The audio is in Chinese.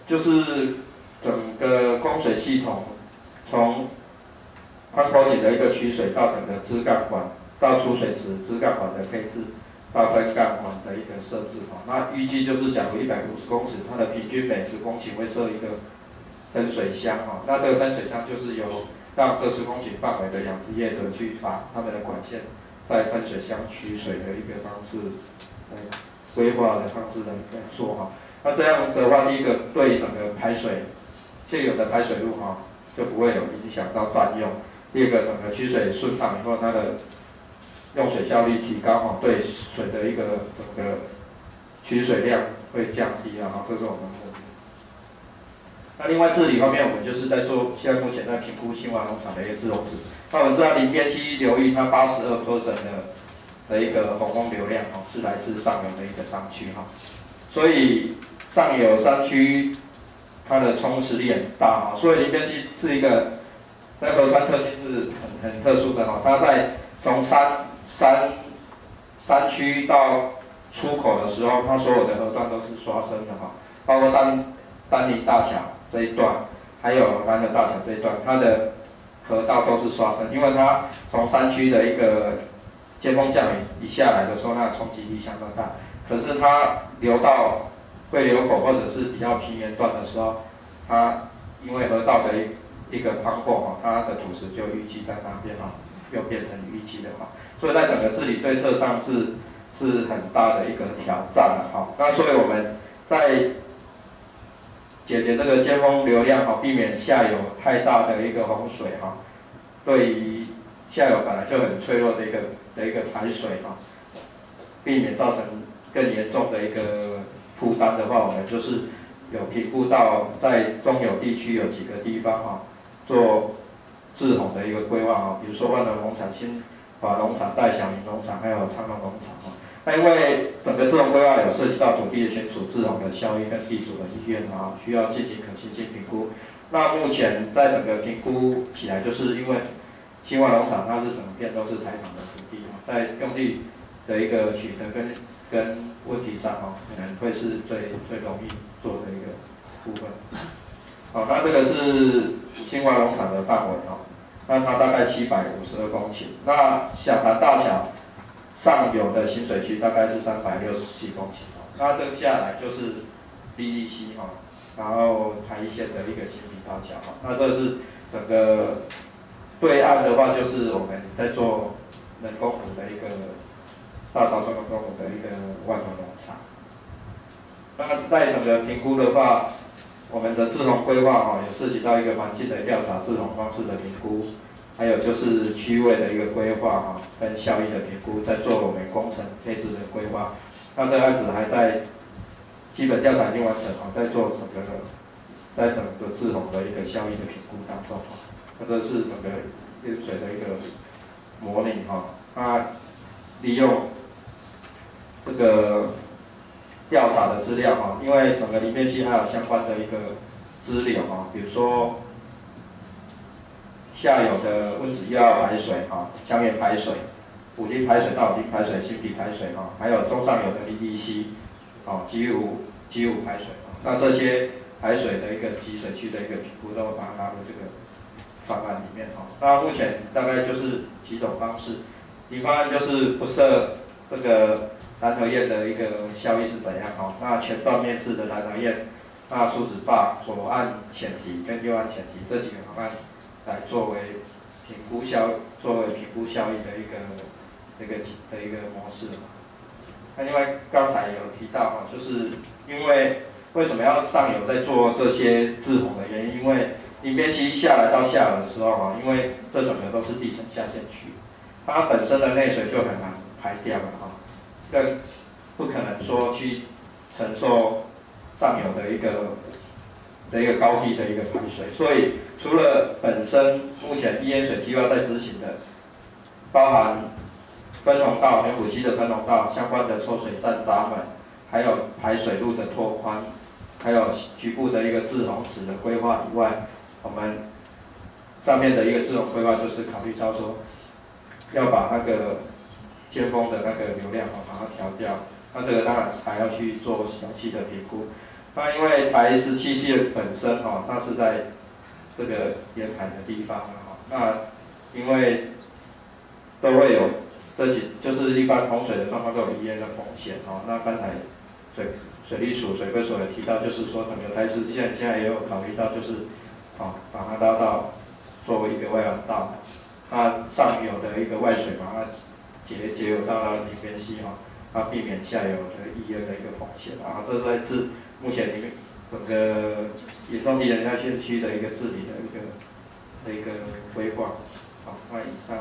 就是整个供水系统从宽口井的一个取水到整个支干管到出水池支干管的配置。到分干管的一个设置哈，那预计就是假如150公尺，它的平均每10公顷会设一个分水箱哈，那这个分水箱就是由让这10公顷范围的养殖业者去把他们的管线在分水箱取水的一个方式，规划的方式来做哈。那这样的话，第一个对整个排水现有的排水路哈就不会有影响到占用，第二个整个取水顺畅以后，它的用水效率提高哈，对水的一个整个取水量会降低啊，这是我们的目的。那另外治理方面，我们就是在做，现在目前在评估新华农场的一个自容值。那我们知道林边溪流域它82%的一个洪峰流量哈，是来自上游的一个山区哈，所以上游山区它的冲蚀力很大哈，所以林边溪是一个在河川特性是很特殊的哈，它在从山区到出口的时候，它所有的河段都是刷升的哈，包括丹林大桥这一段，还有南河大桥这一段，它的河道都是刷升，因为它从山区的一个尖峰降雨一下来的时候，那冲击力相当大。可是它流到汇流口或者是比较平原段的时候，它因为河道的一个宽阔哈，它的土石就淤积在那边哈，又变成淤积的哈。所以在整个治理对策上是很大的一个挑战了哈。那所以我们在解决这个尖峰流量哈，避免下游太大的一个洪水哈，对于下游本来就很脆弱的一个排水哈，避免造成更严重的一个负担的话，我们就是有评估到在中游地区有几个地方哈，做治洪的一个规划哈，比如说万能农场、新华农场、戴小营农场，还有昌隆农场哈。那因为整个治洪规划有涉及到土地的选处、治洪的效益跟地主的意愿啊，需要进行可行性评估。那目前在整个评估起来，就是因为新华农场它是整片都是台厂的土地啊，在用地的一个取得跟问题上哈，可能会是最容易做的一个部分。好，那这个是新华农场的范围哈。那它大概752公顷，那小潭大桥上游的新水区大概是367公顷，那这下来就是利利溪哈，然后台一线的一个新平大桥哈，那这是整个对岸的话就是我们在做人工湖的一个大潮村人工湖的一个万能农场，那在整个评估的话。我们的治洪规划哈，有涉及到一个环境的调查、治洪方式的评估，还有就是区位的一个规划哈，跟效益的评估，在做我们工程配置的规划。那这个案子还在基本调查已经完成哈，在做整个治洪的一个效益的评估当中哈。那这是整个淹水的一个模拟哈，那利用这个。调查的资料哈，因为整个林边溪还有相关的一个支流哈，比如说下游的温子1号排水哈，江源排水、武丁排水、大武丁排水、新皮排水哈，还有中上游的利利溪，基五排水，那这些排水的一个集水区的一个评估都会把它纳入这个方案里面哈。那目前大概就是几种方式，第一方案就是不设这个。南河堰的一个效益是怎样哈？那全段面式的南河堰，那梳子坝左岸浅堤跟右岸浅堤这几个方案来作为评估效益的一个模式。那另外刚才有提到哈，就是因为什么要上游在做这些治洪的原因，因为林边溪下来到下游的时候哈，因为这整个都是地层下陷区，它本身的内水就很难排掉了哈。更不可能说去承受上游的一个高地的一个排水，所以除了本身目前低淹水计划在执行的，包含分洪道、牛埔溪的分洪道相关的抽水站闸门，还有排水路的拓宽，还有局部的一个治洪池的规划以外，我们上面的一个治洪规划就是考虑到说，要把那个尖峰的那个流量把它调掉，那这个当然还要去做详细的评估。那因为台17线本身它是在这个沿海的地方那因为都会有就是一般洪水的状况都有淹的风险那刚才水利署、水规所有提到，就是说整个台17线现在也有考虑到，就是把它拉到作为一个外环道，那上游的一个外水把它截流到里边溪那避免下游的溢淹的一个风险这是在目前整个严重低人下县区的一个治理的一个规划。好，那以上。